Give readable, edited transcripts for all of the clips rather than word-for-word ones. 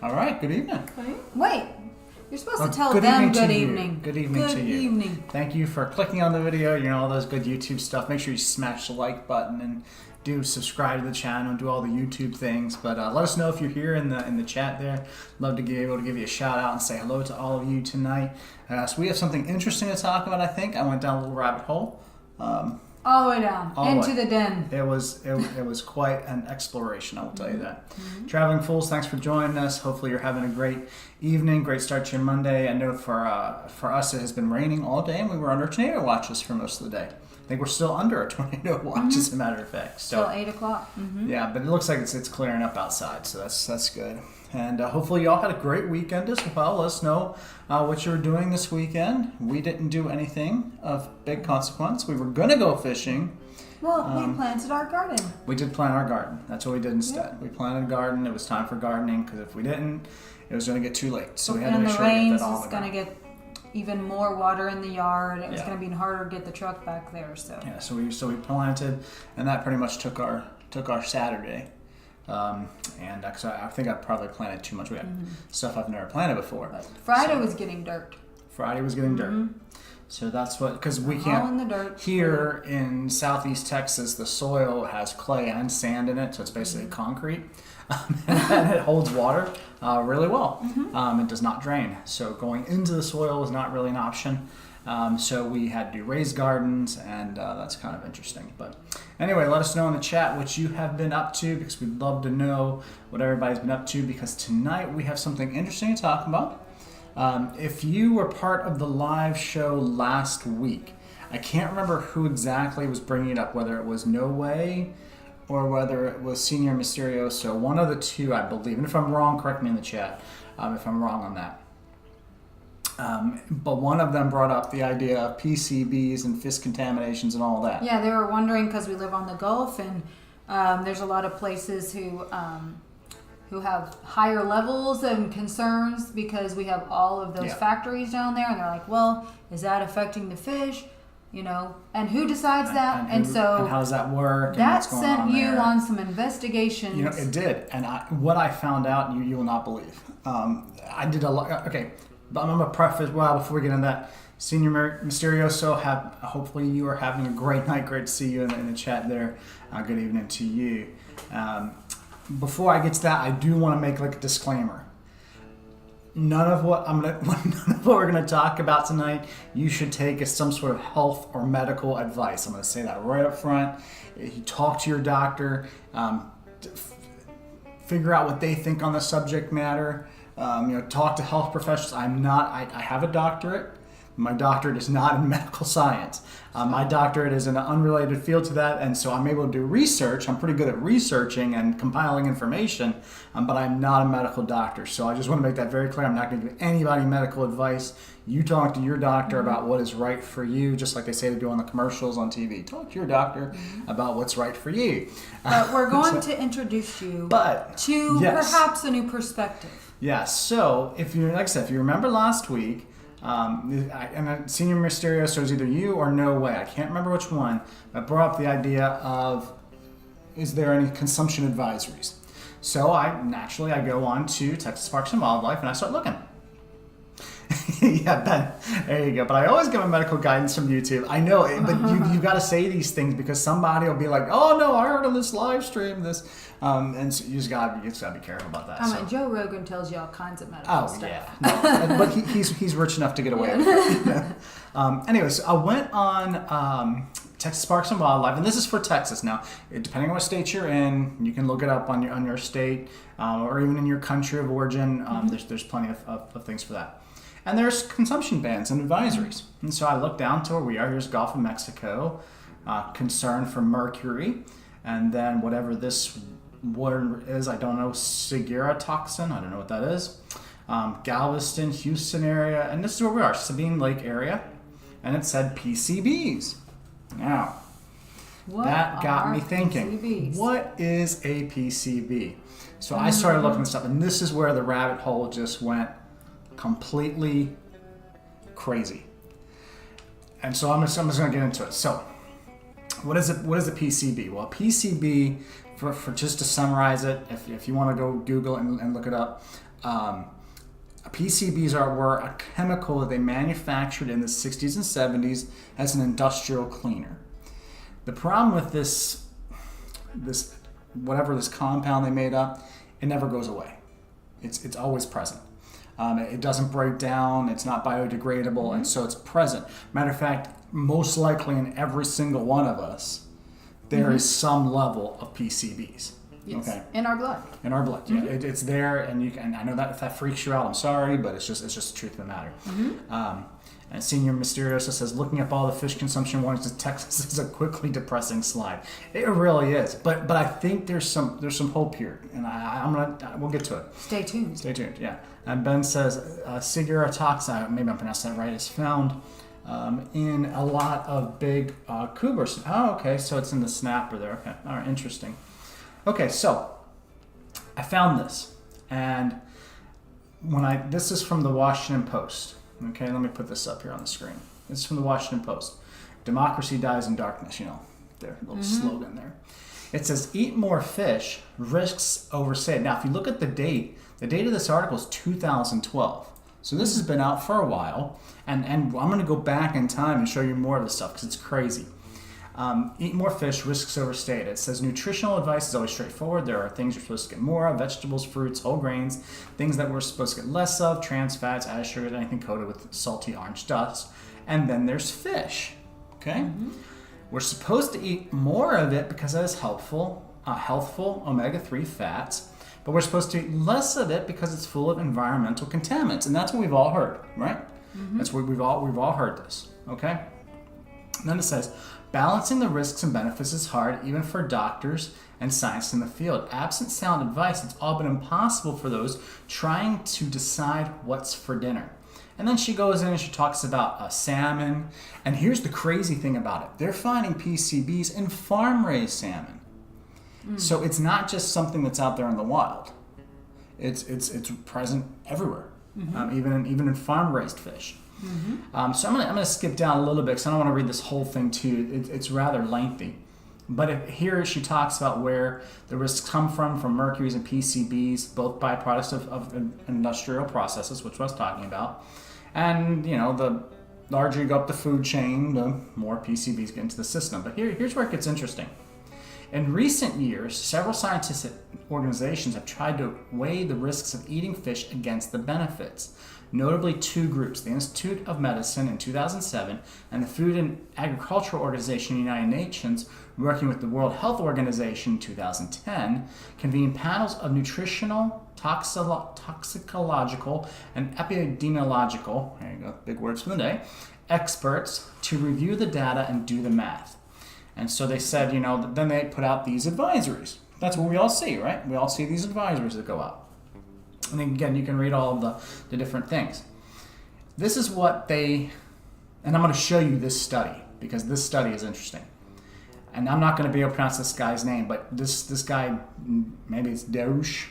All right, good evening. Wait, you're supposed to tell good them evening good to you. evening. Good evening to you. Good evening. Thank you for clicking on the video, all those good YouTube stuff. Make sure you smash the like button and do subscribe to the channel and do all the YouTube things. But let us know if you're here in the chat there. Love to be able to give you a shout out and say hello to all of you tonight. So we have something interesting to talk about, I think. I went down a little rabbit hole. All the way down into the den. It was quite an exploration, I will tell you that. Traveling Fools, thanks for joining us. Hopefully you're having a great evening, great start to your Monday. I know for us it has been raining all day and we were under tornado watches for most of the day. I think we're still under a tornado watch, as a matter of fact. So, till 8 o'clock. Yeah, but it looks like it's clearing up outside, so that's good. And hopefully you all had a great weekend as well. Let us know what you were doing this weekend. We didn't do anything of big consequence. We were going to go fishing. Well, we planted our garden. We did plant our garden. That's what we did instead. Yep. We planted a garden. It was time for gardening because if we didn't, it was going to get too late. So we had to make sure we get that all the rains, it's going to get even more water in the yard. It was going to be harder to get the truck back there. So yeah, so we planted, and that pretty much took our Saturday. And cause I think I probably planted too much. We had stuff I've never planted before. But Friday was getting dirt. Friday was getting dirt. So that's what, because we can't, all in the dirt. Here in southeast Texas, the soil has clay and sand in it, so it's basically concrete. And it holds water really well. It does not drain. So going into the soil is not really an option. So we had to do raised gardens, and that's kind of interesting. But anyway, let us know in the chat what you have been up to, because we'd love to know what everybody's been up to, because tonight we have something interesting to talk about. If you were part of the live show last week, I can't remember who exactly was bringing it up, whether it was No Way or whether it was Senior Mysterioso, one of the two, I believe. And if I'm wrong, correct me in the chat if I'm wrong on that. But one of them brought up the idea of PCBs and fish contaminations and all that. Yeah, they were wondering because we live on the Gulf, and there's a lot of places who have higher levels and concerns because we have all of those factories down there, and they're like, well, is that affecting the fish? And who decides that? And how does that work? That sent you on some investigations. It did. And what I found out, you will not believe. I did a lot. Okay, but I'm going to preface, before we get into that, Senior Mysterioso, hopefully you are having a great night. Great to see you in the chat there. Good evening to you. Before I get to that, I do want to make a disclaimer. None of what we're gonna talk about tonight, you should take as some sort of health or medical advice. I'm gonna say that right up front. You talk to your doctor, figure out what they think on the subject matter. Talk to health professionals. I have a doctorate. My doctorate is not in medical science. My doctorate is in an unrelated field to that, and so I'm able to do research. I'm pretty good at researching and compiling information, but I'm not a medical doctor. So I just want to make that very clear. I'm not going to give anybody medical advice. You talk to your doctor about what is right for you, just like they say to do on the commercials on TV. Talk to your doctor about what's right for you. But we're going to introduce you to perhaps a new perspective. Yeah, so if you remember last week, and Senior Mysterioso is either you or No Way. I can't remember which one. But brought up the idea of, is there any consumption advisories? So I go on to Texas Parks and Wildlife and I start looking. Yeah, Ben, there you go. But I always get my medical guidance from YouTube. I know, but you've got to say these things because somebody will be like, "Oh no, I heard on this live stream this," and so you just gotta be careful about that. Joe Rogan tells you all kinds of medical stuff. Yeah, no, but he's rich enough to get away with it. Anyways, I went on Texas Parks and Wildlife, and this is for Texas. Now, depending on what state you're in, you can look it up on your state or even in your country of origin. There's plenty of things for that. And there's consumption bans and advisories. And so I look down to where we are. Here's Gulf of Mexico, concern for mercury. And then whatever this what it is, I don't know. Segura toxin, I don't know what that is. Galveston, Houston area, and this is where we are, Sabine Lake area, and it said PCBs. Now, that got me thinking, PCBs? what is a PCB? So I started looking this up, and this is where the rabbit hole just went completely crazy. And so I'm just going to get into it. So, what is it? What is a PCB? Well, a PCB, for just to summarize it, if you want to go Google and look it up, PCBs were a chemical that they manufactured in the 60s and 70s as an industrial cleaner. The problem with this whatever this compound they made up, it never goes away. It's always present. It doesn't break down. It's not biodegradable, and so it's present. Matter of fact, most likely in every single one of us, there is some level of PCBs. Yes. Okay. In our blood. In our blood, yeah, it's there, and you can. I know that if that freaks you out, I'm sorry, but it's just the truth of the matter. And Senior Mysterioso says, looking up all the fish consumption warnings in Texas is a quickly depressing slide. It really is, but I think there's some hope here, and we'll get to it. Stay tuned. Stay tuned, yeah. And Ben says, Segura toxin, maybe I'm pronouncing that right, is found in a lot of big cougars. Oh, okay, so it's in the snapper there. Okay, all right, interesting. Okay, so I found this, and this is from the Washington Post. Okay, let me put this up here on the screen. This is from the Washington Post. Democracy dies in darkness, their little slogan there. It says, eat more fish, risks overstayed. Now, if you look at the date of this article is 2012. So this has been out for a while, and I'm going to go back in time and show you more of this stuff because it's crazy. Eat more fish, risks overstayed. It says nutritional advice is always straightforward. There are things you're supposed to get more of: vegetables, fruits, whole grains, things that we're supposed to get less of, trans fats, added sugars, anything coated with salty orange dust. And then there's fish. Okay? We're supposed to eat more of it because that is healthful omega-3 fats, but we're supposed to eat less of it because it's full of environmental contaminants. And that's what we've all heard, right? That's what we've all heard this. Okay? And then it says, balancing the risks and benefits is hard, even for doctors and scientists in the field. Absent sound advice, it's all but impossible for those trying to decide what's for dinner. And then she goes in and she talks about salmon. And here's the crazy thing about it. They're finding PCBs in farm-raised salmon. So it's not just something that's out there in the wild. It's present everywhere, even in farm-raised fish. So I'm gonna skip down a little bit because I don't want to read this whole thing to you. It's rather lengthy. But here she talks about where the risks come from mercuries and PCBs, both byproducts of industrial processes, which I was talking about. And, the larger you go up the food chain, the more PCBs get into the system. But here's where it gets interesting. In recent years, several scientific organizations have tried to weigh the risks of eating fish against the benefits. Notably, two groups, the Institute of Medicine in 2007 and the Food and Agricultural Organization in the United Nations, working with the World Health Organization in 2010, convened panels of nutritional, toxicological, and epidemiological, there you go, big words for the day, experts to review the data and do the math. And so they said, then they put out these advisories. That's what we all see, right? We all see these advisories that go out. And again, you can read all of the different things. This is what and I'm going to show you this study because this study is interesting. And I'm not going to be able to pronounce this guy's name, but this guy, maybe it's Darush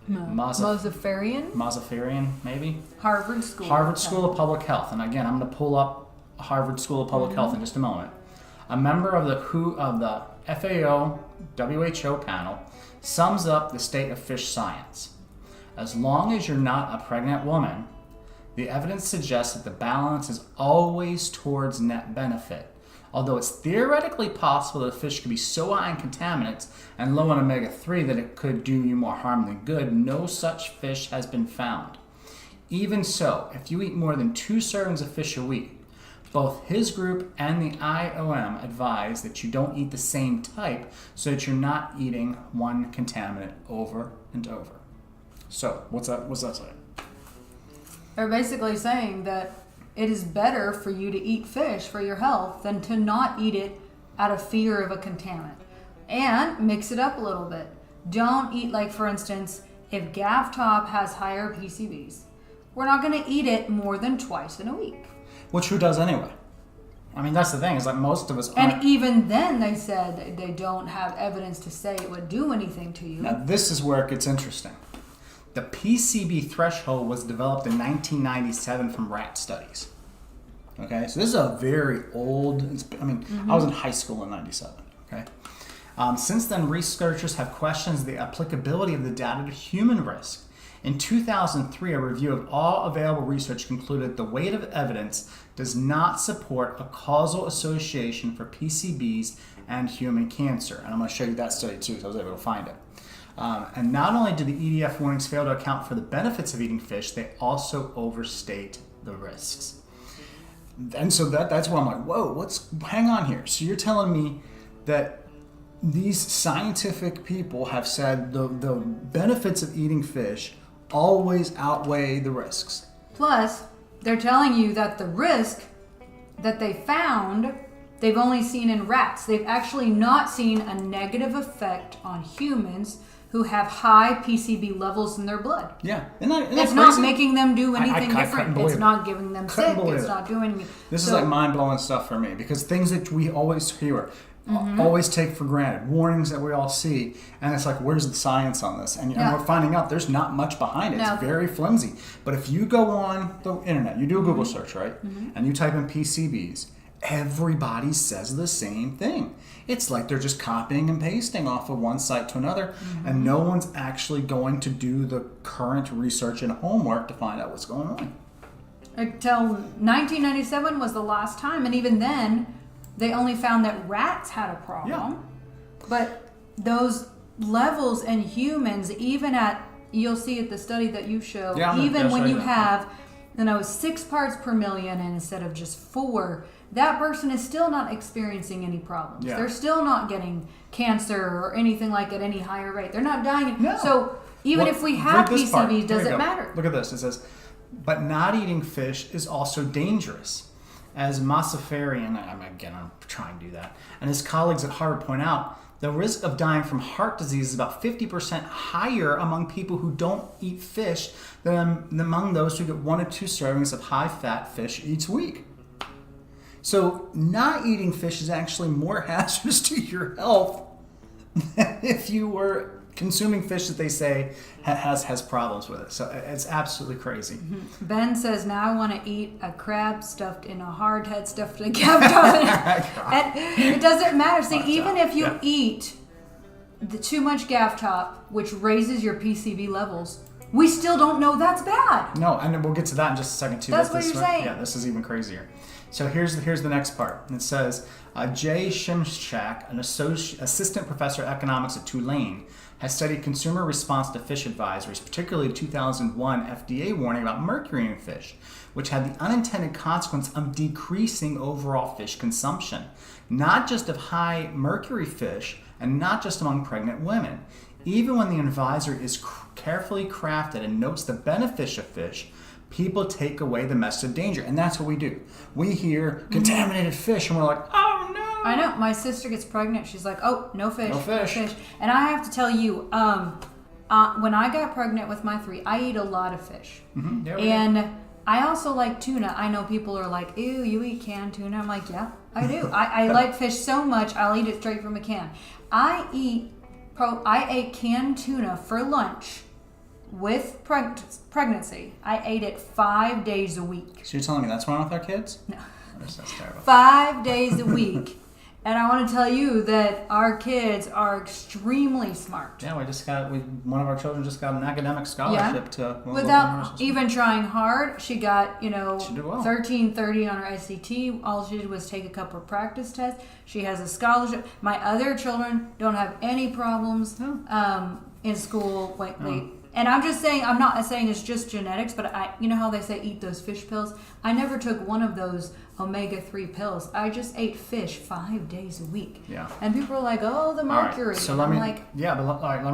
Mozaffarian, maybe? Harvard School of Public Health. And again, I'm going to pull up Harvard School of Public Health in just a moment. A member of the FAO WHO panel sums up the state of fish science. As long as you're not a pregnant woman, the evidence suggests that the balance is always towards net benefit. Although it's theoretically possible that a fish could be so high in contaminants and low in omega-3 that it could do you more harm than good, no such fish has been found. Even so, if you eat more than 2 servings of fish a week, both his group and the IOM advise that you don't eat the same type so that you're not eating one contaminant over and over. So, what's that saying? They're basically saying that it is better for you to eat fish for your health than to not eat it out of fear of a contaminant. And mix it up a little bit. don't eat, like for instance, if Gav Top has higher PCBs, we're not going to eat it more than twice in a week. Which who does anyway? I mean, that's the thing, is like most of us aren't. And even then, they said they don't have evidence to say it would do anything to you. Now, this is where it gets interesting. The PCB threshold was developed in 1997 from rat studies. Okay, so this is a very old, I was in high school in 97, okay? Since then, researchers have questioned the applicability of the data to human risk. In 2003, a review of all available research concluded the weight of evidence does not support a causal association for PCBs and human cancer. And I'm going to show you that study too, because I was able to find it. And not only do the EDF warnings fail to account for the benefits of eating fish, they also overstate the risks. And so that's where I'm like, whoa, hang on here. So you're telling me that these scientific people have said the benefits of eating fish always outweigh the risks. Plus, they're telling you that the risk that they found, they've only seen in rats. They've actually not seen a negative effect on humans who have high PCB levels in their blood. Yeah. Isn't that it's crazy? not making them do anything I different. It's not giving them sick. It's not doing anything. This is like mind-blowing stuff for me, because things that we always hear, always take for granted, warnings that we all see, and it's like, where's the science on this? And we're finding out there's not much behind it. It's very flimsy. But if you go on the internet, you do a Google search, right? And you type in PCBs, everybody says the same thing. It's like they're just copying and pasting off of one site to another, and no one's actually going to do the current research and homework to find out what's going on. Until 1997 was the last time, and even then, they only found that rats had a problem. Yeah. But those levels in humans, even at, you'll see at the study that you show, even when you have 6 parts per million instead of just 4, that person is still not experiencing any problems. Yeah. They're still not getting cancer or anything like at any higher rate. They're not dying. No. So even if we have PCBs, does it matter? Look at this. It says, but not eating fish is also dangerous. As Massafarian, I'm trying to do that, and his colleagues at Harvard point out, the risk of dying from heart disease is about 50% higher among people who don't eat fish than among those who get 1 or 2 servings of high-fat fish each week. So not eating fish is actually more hazardous to your health than if you were consuming fish that they say has problems with it. So it's absolutely crazy. Ben says, now I want to eat a crab stuffed in a hard head stuffed in a Gav. And it doesn't matter. See, even if you eat too much Gav Top, which raises your PCB levels, we still don't know that's bad. No, and we'll get to that in just a second too. That's what you're saying. Yeah, this is even crazier. So here's the next part. It says, Jay Shimshak, an assistant professor of economics at Tulane, has studied consumer response to fish advisories, particularly the 2001 FDA warning about mercury in fish, which had the unintended consequence of decreasing overall fish consumption, not just of high mercury fish and not just among pregnant women. Even when the advisory is carefully crafted and notes the benefits of fish, people take away the message of danger. And that's what we do. We hear contaminated fish and we're like, oh no. I know. My sister gets pregnant. She's like, oh, no fish. No fish. No fish. And I have to tell you, when I got pregnant with my 3, I eat a lot of fish. Mm-hmm. Yeah, and I also like tuna. I know people are like, ew, you eat canned tuna. I'm like, yeah, I do. I like fish so much, I'll eat it straight from a can. I ate canned tuna for lunch with pregnancy. I ate it 5 days a week. So you're telling me that's wrong with our kids? No. That's terrible. 5 days a week. And I want to tell you that our kids are extremely smart. Yeah, one of our children just got an academic scholarship to without even trying hard. She got, She did well. 1330 on her SAT. All she did was take a couple of practice tests. She has a scholarship. My other children don't have any problems in school lately. And I'm not saying it's just genetics, but you know how they say eat those fish pills? I never took one of those omega-3 pills. I just ate fish 5 days a week. Yeah. And people are like, oh, the mercury. All right, so let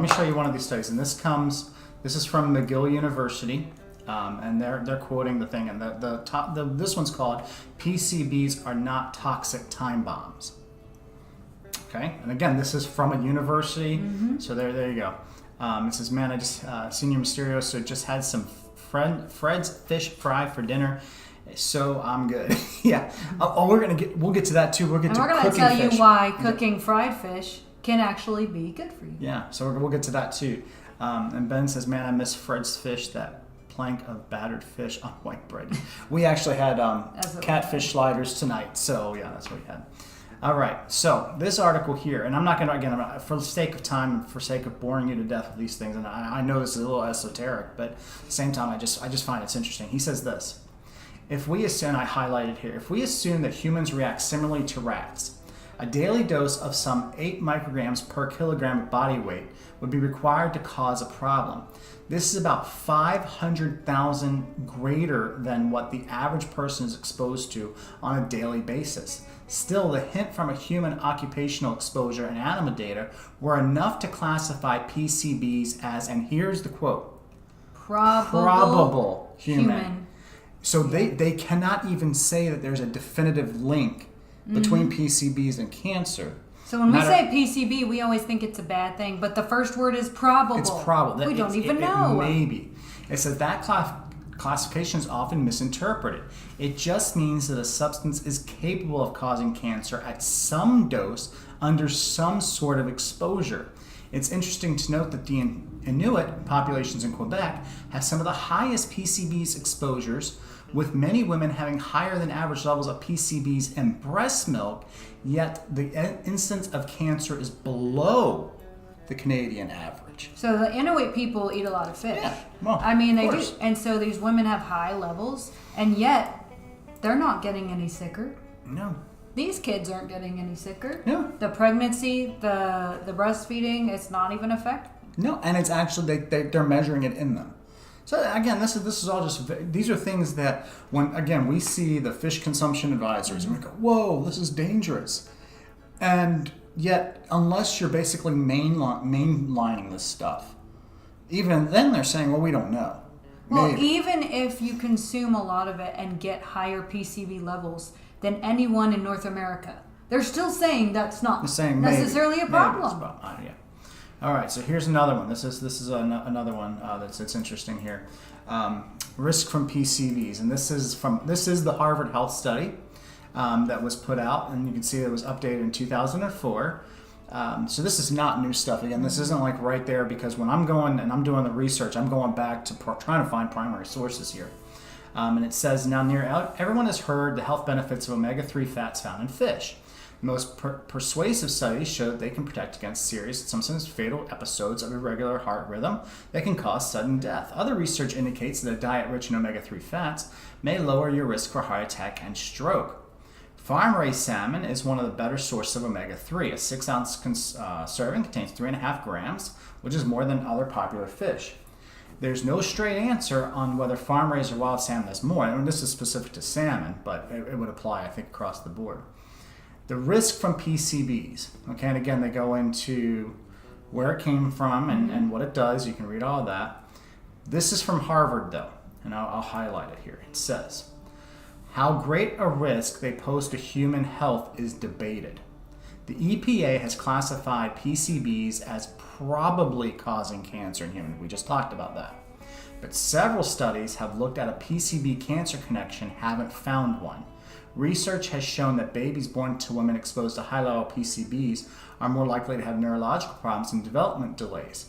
me show you one of these studies. And this is from McGill University. And they're quoting the thing. And this one's called PCBs are not toxic time bombs. Okay, and again, this is from a university, so there you go. It says, man, I just, Senior Mysterio, so just had some Fred's fish fry for dinner, so I'm good. Yeah. We'll get to that too. We're going to tell you why cooking fried fish can actually be good for you. Yeah, so we'll get to that too. And Ben says, man, I miss Fred's fish, that plank of battered fish on white bread. We actually had catfish sliders tonight, so yeah, that's what we had. All right, so this article here, and I'm not going to, again, for the sake of time and for sake of boring you to death with these things, and I know this is a little esoteric, but at the same time, I just find it's interesting. He says this: if we assume, I highlighted here, if we assume that humans react similarly to rats, a daily dose of some 8 micrograms per kilogram of body weight would be required to cause a problem. This is about 500,000 greater than what the average person is exposed to on a daily basis. Still, the hint from a human occupational exposure and animal data were enough to classify PCBs as, and here's the quote, probable human. So they cannot even say that there's a definitive link between PCBs and cancer. So when we say PCB, we always think it's a bad thing, but the first word is probable. It's probable. We don't even know. It may be. It says that classification is often misinterpreted. It just means that a substance is capable of causing cancer at some dose under some sort of exposure. It's interesting to note that the Inuit populations in Quebec have some of the highest PCBs exposures, with many women having higher than average levels of PCBs in breast milk, yet the incidence of cancer is below the Canadian average. So the Inuit people eat a lot of fish. Yeah, well, I mean, they do. And so these women have high levels, and yet they're not getting any sicker. No. These kids aren't getting any sicker. No. The pregnancy, the breastfeeding, it's not even affected. No, and it's actually, they're measuring it in them. So again, this is all just, these are things that when, again, we see the fish consumption advisories and we go, whoa, this is dangerous. And yet, unless you're basically mainlining this stuff, even then they're saying, well, we don't know. Well, even if you consume a lot of it and get higher PCB levels than anyone in North America, they're still saying that's not necessarily a problem. Yeah. All right, so here's another one. This is another one that's interesting here. Risk from PCBs, and this is the Harvard Health study that was put out, and you can see it was updated in 2004. So this is not new stuff. Again, this isn't like right there, because when I'm going and I'm doing the research, I'm going back to trying to find primary sources here. And it says, now everyone has heard the health benefits of omega-3 fats found in fish. Most persuasive studies show that they can protect against serious, sometimes fatal episodes of irregular heart rhythm that can cause sudden death. Other research indicates that a diet rich in omega-3 fats may lower your risk for heart attack and stroke. Farm-raised salmon is one of the better sources of omega-3. A 6-ounce serving contains 3.5 grams, which is more than other popular fish. There's no straight answer on whether farm-raised or wild salmon has more. And this is specific to salmon, but it would apply, I think, across the board. The risk from PCBs, okay, and again, they go into where it came from and what it does. You can read all that. This is from Harvard, though, and I'll highlight it here. It says, how great a risk they pose to human health is debated. The EPA has classified PCBs as probably causing cancer in humans. We just talked about that. But several studies have looked at a PCB cancer connection, haven't found one. Research has shown that babies born to women exposed to high-level PCBs are more likely to have neurological problems and development delays.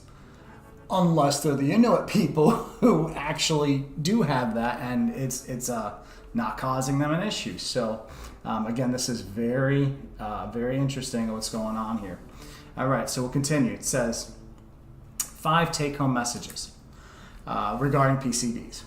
Unless they're the Inuit people who actually do have that, and it's not causing them an issue. So again, this is very, very interesting what's going on here. All right, so we'll continue. It says 5 take-home messages regarding PCBs.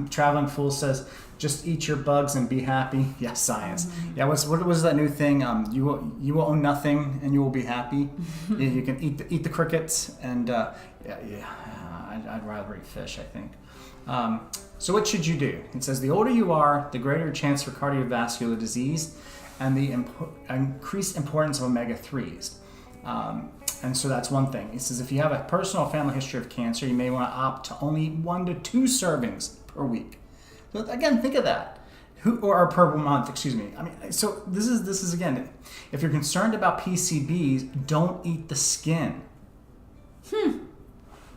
Traveling Fool says, just eat your bugs and be happy. Yes, science. Yeah, what was that new thing? You will own nothing and you will be happy. You can eat the crickets, and I'd rather eat fish, I think. So what should you do? It says the older you are, the greater your chance for cardiovascular disease and the increased importance of omega-3s. And so that's one thing. It says if you have a personal family history of cancer, you may want to opt to only 1 to 2 servings per week. So again, think of that. or per month, excuse me. I mean, so this is again, if you're concerned about PCBs, don't eat the skin.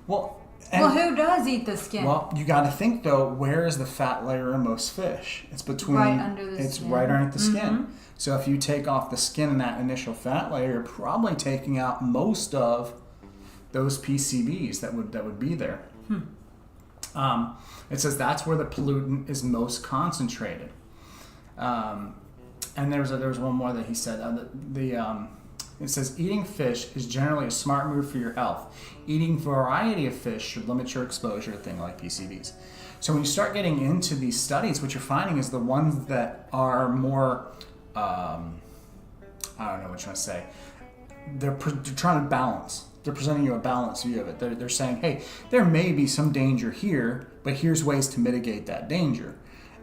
Well, who does eat the skin? Well, you got to think though, where is the fat layer in most fish? It's between right under the it's skin. right underneath the skin. So if you take off the skin and that initial fat layer, you're probably taking out most of those PCBs that would be there. It says that's where the pollutant is most concentrated. And there was one more that he said. It says eating fish is generally a smart move for your health. Eating variety of fish should limit your exposure to things like PCBs. So when you start getting into these studies, what you're finding is the ones that are more, I don't know what you're trying to say. They're trying to balance. They're presenting you a balanced view of it. They're saying, hey, there may be some danger here, but here's ways to mitigate that danger.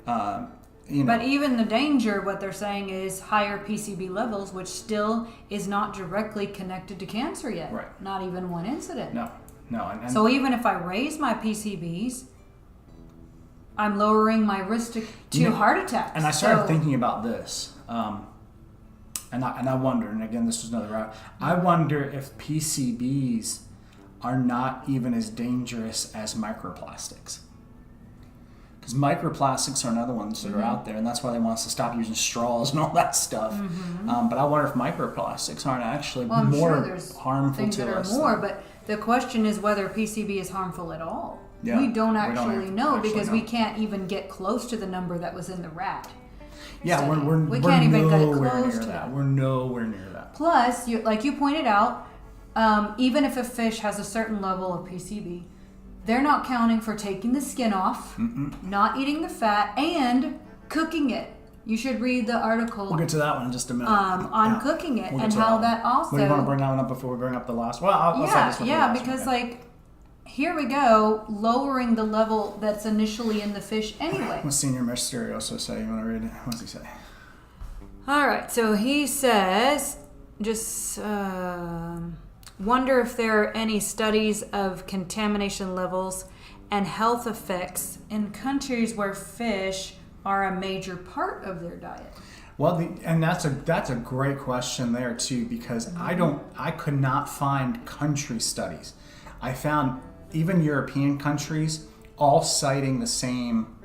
But even the danger, what they're saying is higher PCB levels, which still is not directly connected to cancer yet. Right. Not even one incident. No. And so even if I raise my PCBs, I'm lowering my risk to heart attacks. And I started thinking about this. And I wonder, and again, this was another route. I wonder if PCBs are not even as dangerous as microplastics. Because microplastics are another ones that are out there, and that's why they want us to stop using straws and all that stuff. But I wonder if microplastics aren't actually more harmful things to that us. Are more, but the question is whether PCB is harmful at all. Yeah, we don't actually know actually because know. we can't even get close to the number that was in the rat. Yeah, we can't even get nowhere close near to that. that. We're nowhere near that. Plus, like you pointed out, even if a fish has a certain level of PCB, they're not counting for taking the skin off, not eating the fat, and cooking it. You should read the article. We'll get to that one in just a minute. On cooking it and how that also. Well, you want to bring that one up before we bring up the last one? I'll say this one. Because like, here we go, lowering the level that's initially in the fish anyway. What's Senior Mysterioso say? You want to read it? What does he say? All right, so he says, just wonder if there are any studies of contamination levels and health effects in countries where fish are a major part of their diet. Well, and that's a great question there too, because I could not find country studies. I found even European countries all citing the same.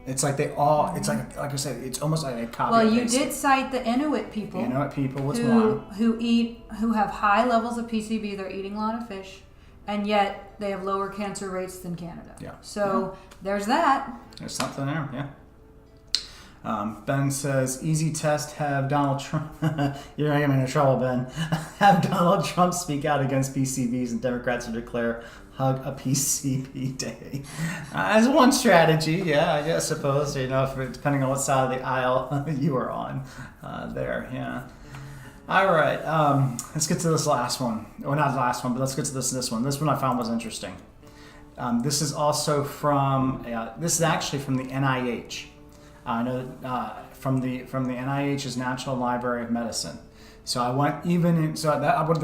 It's like they all. It's like I said. It's almost like a copy. Well, you did cite the Inuit people. Inuit people was one who have high levels of PCB. They're eating a lot of fish, and yet they have lower cancer rates than Canada. Yeah. So there's that. There's something there. Yeah. Ben says, easy test, have Donald Trump, you're going to get me into trouble, Ben, have Donald Trump speak out against PCBs and Democrats to declare hug a PCB day. As one strategy, yeah, I suppose, depending on what side of the aisle you are on there, yeah. All right, let's get to this last one. Well, not the last one, but let's get to this one. This one I found was interesting. This is also this is actually from the NIH. I know from the NIH's National Library of Medicine. So I went the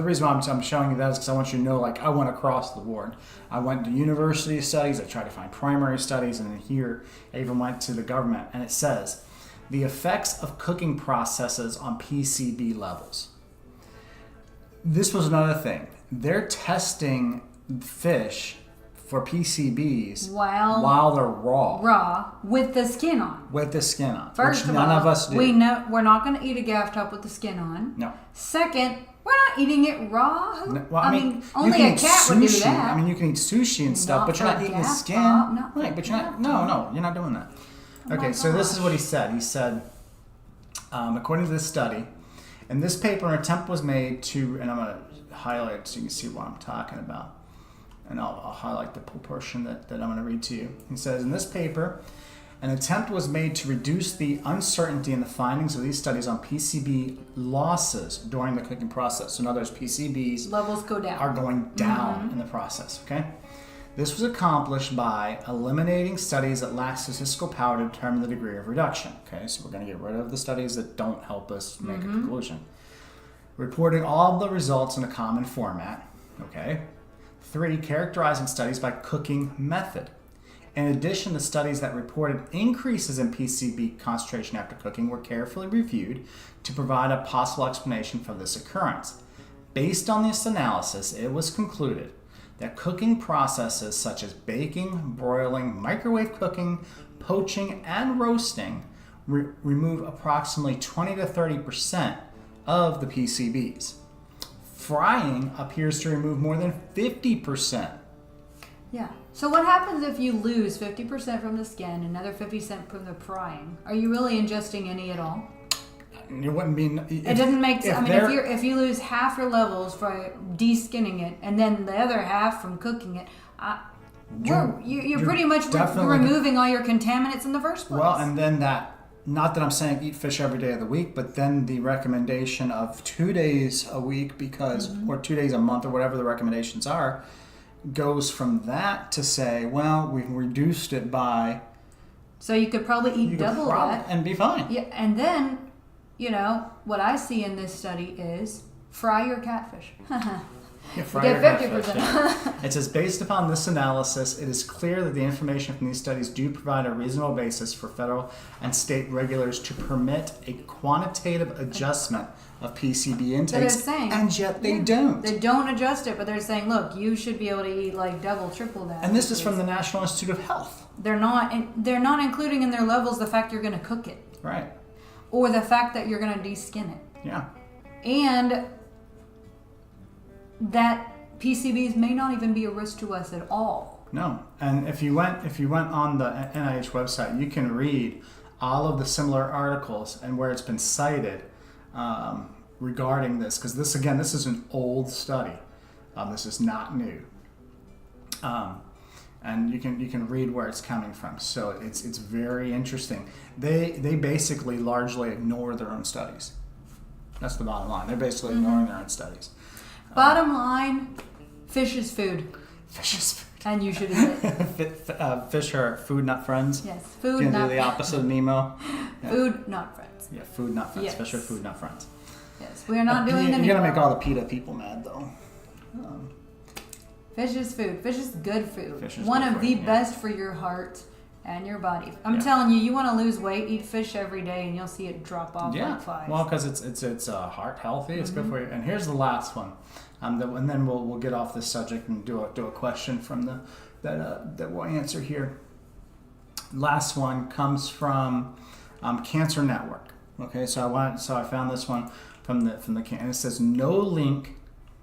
reason why I'm showing you that is because I want you to know, like, I went across the board. I went to university studies, I tried to find primary studies, and then here I even went to the government. And it says, the effects of cooking processes on PCB levels. This was another thing. They're testing fish for PCBs while they're raw with the skin on. First of all, none of us do. We know we're not going to eat a gaff top with the skin on. No. Second, we're not eating it raw. No, well, I mean, only a cat would do that. I mean, you can eat sushi and stuff, but you're not eating the skin. Right, but you're not. No, you're not doing that. Okay, so this is what he said. He said, according to this study, in this paper, an attempt was made to, and I'm going to highlight it so you can see what I'm talking about. And I'll highlight the portion that I'm going to read to you. He says, in this paper, an attempt was made to reduce the uncertainty in the findings of these studies on PCB losses during the cooking process. So in other words, PCBs levels go down. Are going down in the process, okay? This was accomplished by eliminating studies that lack statistical power to determine the degree of reduction. Okay, so we're going to get rid of the studies that don't help us make a conclusion. Reporting all of the results in a common format, okay? 3, characterizing studies by cooking method. In addition, the studies that reported increases in PCB concentration after cooking were carefully reviewed to provide a possible explanation for this occurrence. Based on this analysis, it was concluded that cooking processes such as baking, broiling, microwave cooking, poaching, and roasting remove approximately 20 to 30% of the PCBs. Frying appears to remove more than 50%. Yeah. So what happens if you lose 50% from the skin, another 50% from the frying? Are you really ingesting any at all? It wouldn't be. It doesn't make sense. I mean, if you lose half your levels for de-skinning it, and then the other half from cooking it, you're pretty much removing all your contaminants in the first place. Well, and then not that I'm saying eat fish every day of the week, but then the recommendation of 2 days a week or 2 days a month or whatever the recommendations are, goes from that to say, well, we've reduced it by. So you could probably eat double that and be fine. Yeah, and then, what I see in this study is fry your catfish. Yeah, get 50%. Yeah. It says, based upon this analysis, it is clear that the information from these studies do provide a reasonable basis for federal and state regulators to permit a quantitative adjustment of PCB intakes, and yet they don't. They don't adjust it, but they're saying, look, you should be able to eat like double, triple that. And this is from the National Institute of Health. They're not including in their levels the fact you're going to cook it. Right. Or the fact that you're going to de-skin it. Yeah. And that PCBs may not even be a risk to us at all. No, and if you went on the NIH website, you can read all of the similar articles and where it's been cited regarding this, because this is an old study. This is not new, and you can read where it's coming from. So it's very interesting. They basically largely ignore their own studies. That's the bottom line. They're basically ignoring their own studies. Bottom line, fish is food. Fish is food. And you should eat it. Fish are food, not friends. Yes, food, you can not do the opposite of Nemo. Yeah. Food, not friends. Yeah, food, not friends. Yes. Fish are food, not friends. Yes, we are not doing the Nemo. You're going to make all the PETA people mad, though. Fish is food. Fish is good food. Fish is one of the best for your heart and your body. I'm telling you, you want to lose weight, eat fish every day, and you'll see it drop off like flies. Well, because it's heart healthy. It's good for you. And here's the last one, and then we'll get off this subject and do a question from that we'll answer here. Last one comes from Cancer Network. Okay, so I found this one from the and it says no link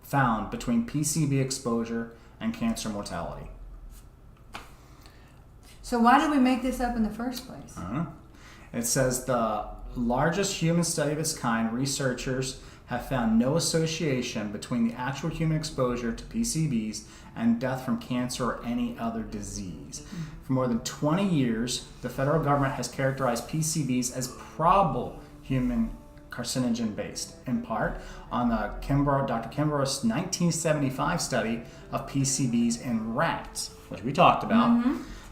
found between PCB exposure and cancer mortality. So why did we make this up in the first place? It says the largest human study of its kind, researchers have found no association between the actual human exposure to PCBs and death from cancer or any other disease. For more than 20 years, the federal government has characterized PCBs as probable human carcinogen based, in part on the Dr. Kimbrough's 1975 study of PCBs in rats, which we talked about.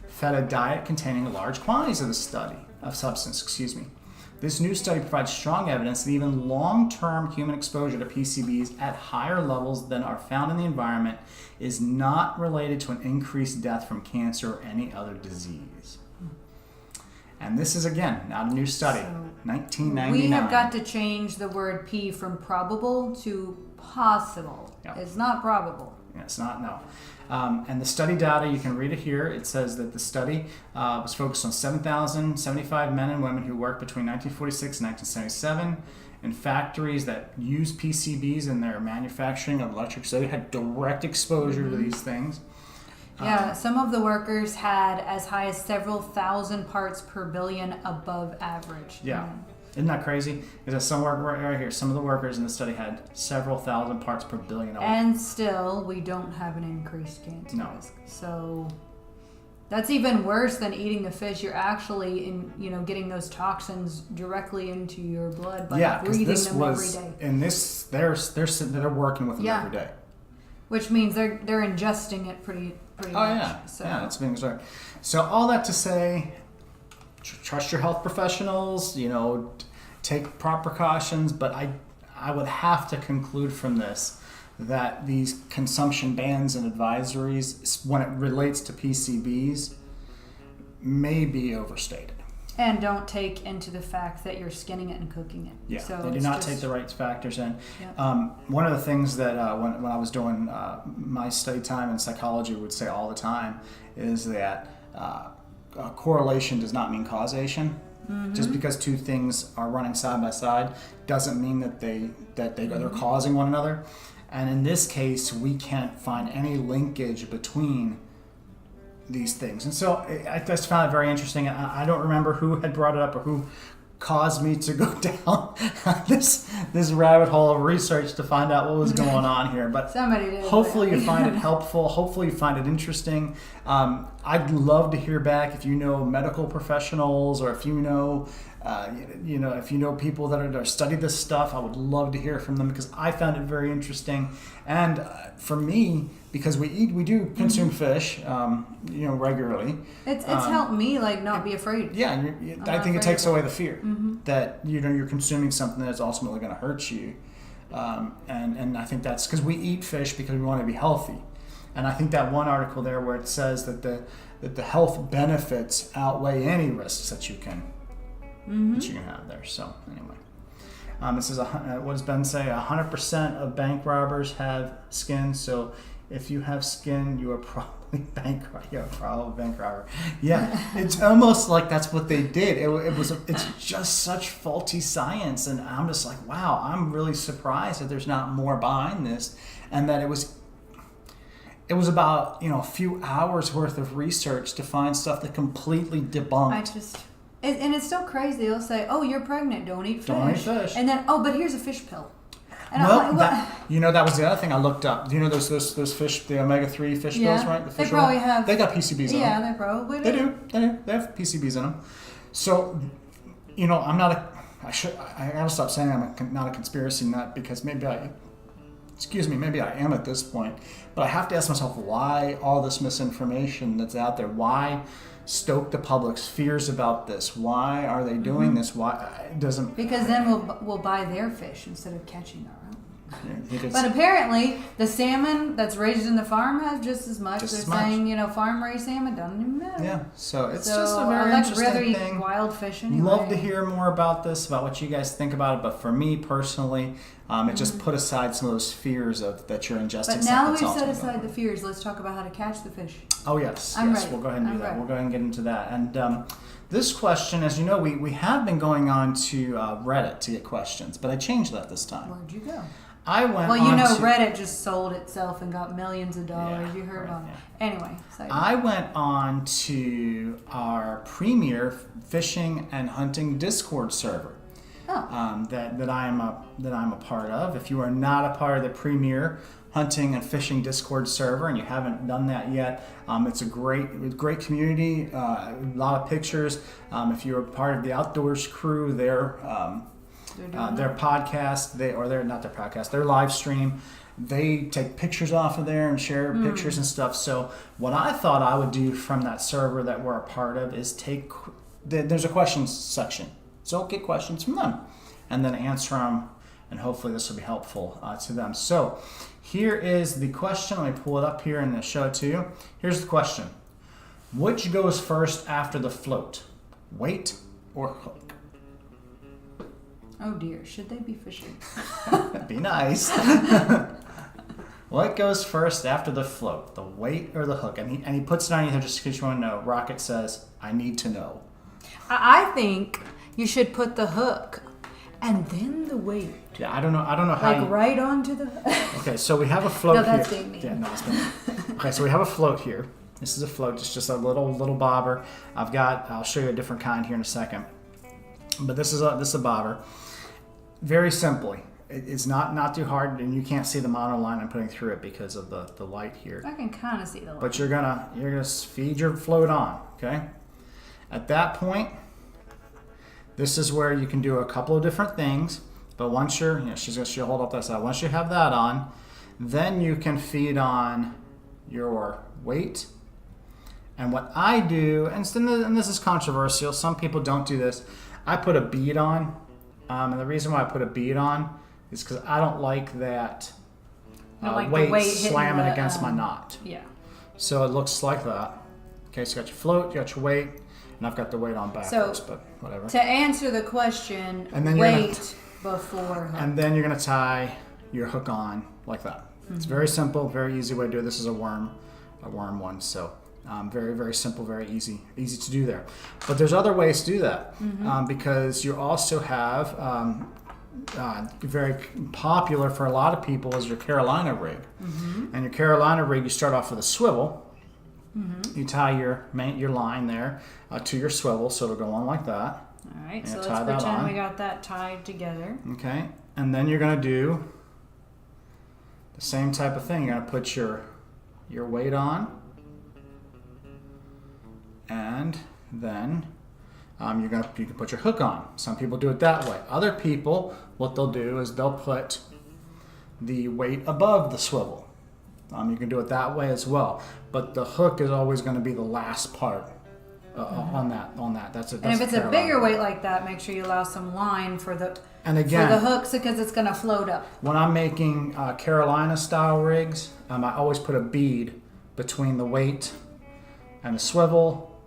Fed a diet containing large quantities of the substance. This new study provides strong evidence that even long-term human exposure to PCBs at higher levels than are found in the environment is not related to an increased death from cancer or any other disease. And this is, again, not a new study. 1999. We have got to change the word P from probable to possible. Yep. It's not probable. Yeah, it's not, no. And the study data, you can read it here. It says that the study was focused on 7,075 men and women who worked between 1946 and 1977 in factories that use PCBs in their manufacturing of electric. So they had direct exposure to these things. Yeah, some of the workers had as high as several thousand parts per billion above average. Yeah. Isn't that crazy? Because some of the workers in the study had several thousand parts per billion. And still, we don't have an increased cancer risk. So that's even worse than eating the fish. You're actually getting those toxins directly into your blood by breathing them every day. And they're working with them every day. Which means they're ingesting it pretty much. Yeah. So. Yeah, that's being observed. So all that to say, trust your health professionals, take proper precautions, but I would have to conclude from this that these consumption bans and advisories, when it relates to PCBs, may be overstated. And don't take into the fact that you're skinning it and cooking it. Yeah, so they do not take the right factors in. Yeah. One of the things that when I was doing my study time in psychology would say all the time is that correlation does not mean causation. Mm-hmm. Just because two things are running side by side doesn't mean that they're causing one another. And in this case, we can't find any linkage between these things. And so I just found it very interesting. I don't remember who had brought it up or who caused me to go down this rabbit hole of research to find out what was going on here. But somebody did. Hopefully you find it helpful. Hopefully you find it interesting. I'd love to hear back if you know medical professionals or if you know if you know people that are study this stuff. I would love to hear from them because I found it very interesting. And for me, because we do consume fish, regularly. It's helped me not be afraid. Yeah, I think it takes away the fear that you're consuming something that's ultimately going to hurt you. And I think that's because we eat fish because we want to be healthy. And I think that one article there where it says that the health benefits outweigh any risks that you can have there. So anyway, this is what does Ben say? 100% of bank robbers have skin. So if you have skin, you are probably bank robber. Yeah, it's almost like that's what they did. It's just such faulty science, and I'm just like, wow, I'm really surprised that there's not more behind this, and that it was about a few hours worth of research to find stuff that completely debunked. And it's still crazy. They'll say, "Oh, you're pregnant. Don't eat fish." Don't eat fish. And then, "Oh, but here's a fish pill." And well, that was the other thing I looked up. Do you know those fish, the omega-3 fish pills, right? The fish they probably oil? have. They got PCBs in them. Yeah, they probably do. They do. They have PCBs in them. So, I'm not I gotta stop saying I'm not a conspiracy nut because maybe I am at this point. But I have to ask myself why all this misinformation that's out there. Why stoke the public's fears about this? Why are they doing this? Why it doesn't? Because then we'll buy their fish instead of catching our own. Yeah, but apparently, the salmon that's raised in the farm has just as much. They're saying, farm-raised salmon doesn't even matter. Yeah, so it's just a very I'd interesting rather thing. Eat wild fish anyway. Love to hear more about this, about what you guys think about it. But for me personally, it just put aside some of those fears that you're ingesting. But now that we've set aside the fears, let's talk about how to catch the fish. Oh yes, I'm ready. We'll go ahead and do that. Ready. We'll go ahead and get into that. And this question, as you know, we have been going on to Reddit to get questions, but I changed that this time. Where'd you go? I went. Well, Reddit just sold itself and got millions of dollars. Yeah, you heard on it. Yeah. Anyway, I went on to our premier fishing and hunting Discord server. That I'm a part of. If you are not a part of the premier hunting and fishing Discord server and you haven't done that yet, it's a great community. A lot of pictures. If you're a part of the Outdoors Crew, their podcast, their live stream, they take pictures off of there and share pictures and stuff. So what I thought I would do from that server that we're a part of is there's a questions section. So get questions from them and then answer them, and hopefully this will be helpful to them. So here is the question. Let me pull it up here and show it to you. Here's the question. Which goes first after the float? Weight or hook? Oh dear, should they be fishing? Be nice. What goes first after the float? The weight or the hook? And he puts it on here just because you want to know. Rocket says, I need to know. I think you should put the hook and then the weight. Yeah, I don't know how right onto the. Okay, so we have a float here. No, that's being mean. Yeah, no, it's being mean. Okay, so we have a float here. This is a float, just a little bobber. I'll show you a different kind here in a second. But this is a bobber. Very simply, it's not too hard, and you can't see the monoline I'm putting through it because of the light here. I can kind of see the light. But you're gonna feed your float on, okay? At that point, this is where you can do a couple of different things. But once she'll hold up that side. Once you have that on, then you can feed on your weight. And what I do, and this is controversial, some people don't do this, I put a bead on. And the reason why I put a bead on is because I don't like that weight slamming against my knot. Yeah. So it looks like that. Okay, so you got your float, you got your weight. And I've got the weight on backwards, but whatever. To answer the question, And then weight before hook. And then you're going to tie your hook on like that. It's very simple, very easy way to do it. This is a worm one, so very, very simple, very easy to do there. But there's other ways to do that because you also have very popular for a lot of people is your Carolina rig. And your Carolina rig, you start off with a swivel. You tie your line there to your swivel, so it'll go on like that. All right, And so tie let's that pretend on. we got that tied together. Okay, and then you're going to do the same type of thing. You're going to put your weight on, and then you can put your hook on. Some people do it that way. Other people, what they'll do is they'll put the weight above the swivel. You can do it that way as well, but the hook is always going to be the last part on that. That's And if it's a bigger weight like that, make sure you allow some line for the hooks because it's going to float up. When I'm making Carolina style rigs, I always put a bead between the weight and the swivel.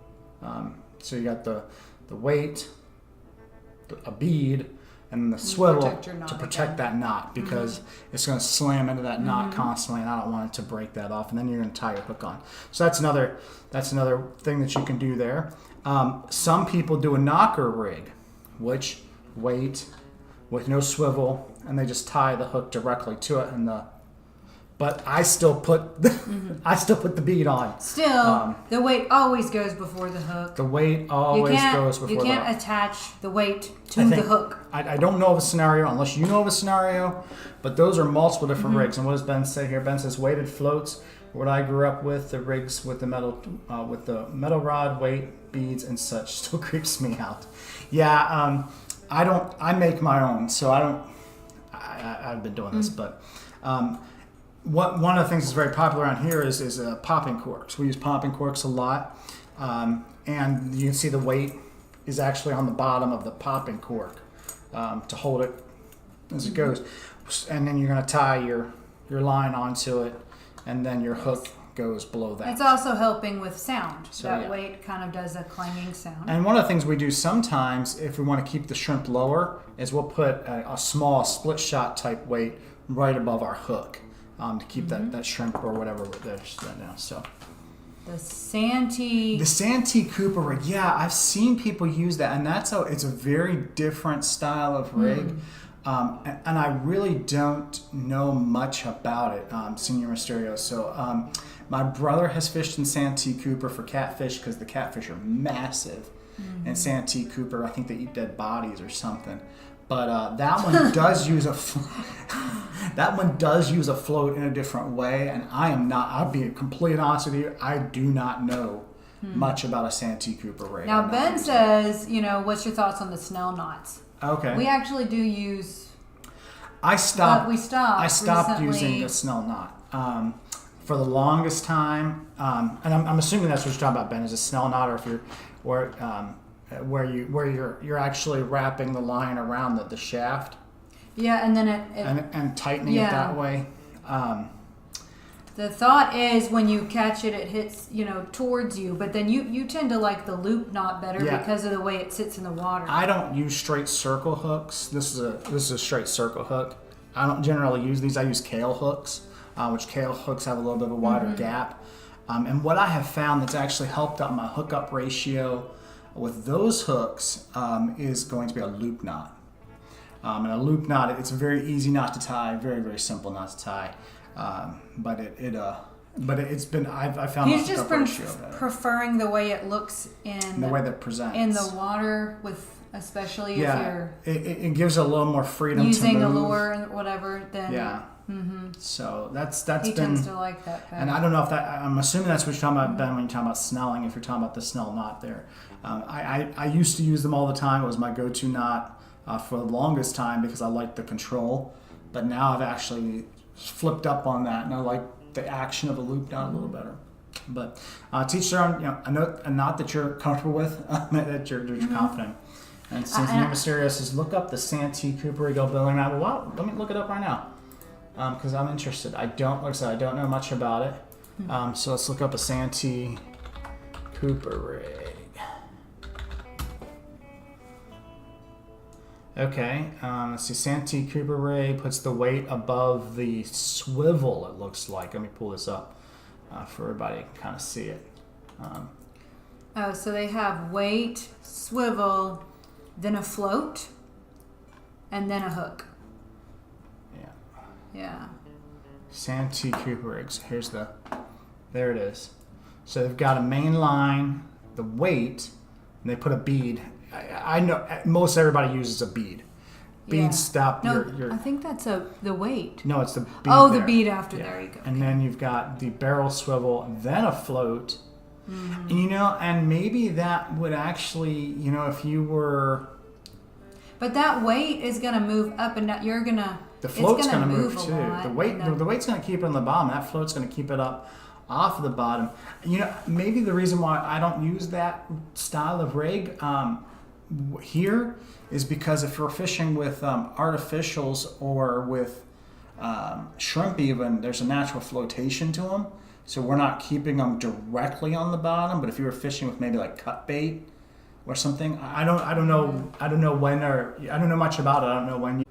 So you got the weight, a bead, and the swivel to protect that knot because it's going to slam into that knot constantly, and I don't want it to break that off. And then you're going to tie your hook on. So that's another thing that you can do there. Some people do a knocker rig, which weight with no swivel, and they just tie the hook directly to it, but I still put the bead on. Still, the weight always goes before the hook. The weight always goes before the hook. You can't attach the weight to the hook. I don't know of a scenario, unless you know of a scenario, but those are multiple different rigs. And what does Ben say here? Ben says weighted floats. What I grew up with, the rigs with the metal rod, weight, beads, and such still creeps me out. Yeah, I make my own, so I've been doing this, but one of the things that's very popular around here is popping corks. We use popping corks a lot, and you can see the weight is actually on the bottom of the popping cork to hold it as it goes. And then you're going to tie your line onto it, and then your hook goes below that. It's also helping with sound. So, that weight kind of does a clanging sound. And one of the things we do sometimes, if we want to keep the shrimp lower, is we'll put a small split shot type weight right above our hook to keep that shrimp or whatever there's right now. So the Santee Cooper rig, yeah, I've seen people use that, and it's a very different style of rig. And I really don't know much about it, Senior Mysterio. So my brother has fished in Santee Cooper for catfish because the catfish are massive. And Santee Cooper, I think they eat dead bodies or something. But that one does use a float in a different way. And I'll be completely honest with you, I do not know much about a Santee Cooper rig. Now Ben says, what's your thoughts on the snell knots? Okay. We actually do use. I stopped recently. using the snell knot for the longest time, and I'm assuming that's what you're talking about, Ben. Is a snell knot, or where you're actually wrapping the line around the shaft. Yeah, and then and tightening it that way. The thought is when you catch it, it hits towards you, but then you tend to like the loop knot better because of the way it sits in the water. I don't use straight circle hooks. This is a straight circle hook. I don't generally use these. I use Kahle hooks, which Kahle hooks have a little bit of a wider gap. And what I have found that's actually helped out my hookup ratio with those hooks is going to be a loop knot. And a loop knot, it's a very easy knot to tie, very, very simple knot to tie. But it's been I've found he's just been preferring the way it looks in the way that presents in the water, with especially if you're it gives a little more freedom using to move. a lure and whatever. Then so that's he been tends to like that pattern. And I don't know if I'm assuming that's what you're talking about, Ben, when you're talking about snelling. If you're talking about the snell knot there, I used to use them all the time. It was my go-to knot for the longest time because I liked the control. But now I've actually flipped up on that, and I like the action of a loop knot a little better. But teach their own, a knot that you're comfortable with, that you're confident. And Santee Mysterio says, look up the Santee Cooper rig building knot. Well, let me look it up right now because I'm interested. I don't know much about it. So let's look up a Santee Cooper rig. Okay, let's see. Santee Cooper rig puts the weight above the swivel, it looks like. Let me pull this up for everybody to kind of see it. Oh, so they have weight, swivel, then a float, and then a hook. Yeah. Yeah. Santee Cooper rigs. There it is. So they've got a main line, the weight, and they put a bead. I know most everybody uses a bead. Beads stop your. I think that's the weight. No, it's the bead. Oh, there. the bead after. Yeah. There you go. And then you've got the barrel swivel, then a float. Mm-hmm. And and maybe that would actually, if you were. But that weight is gonna move up and down. You're gonna. The float's going to move too. Lot, The weight's going to keep it on the bottom. That float's going to keep it up off of the bottom. Maybe the reason why I don't use that style of rig here is because if you're fishing with artificials or with shrimp even, there's a natural flotation to them. So we're not keeping them directly on the bottom. But if you were fishing with maybe like cut bait or something, I don't know when, or I don't know much about it. I don't know when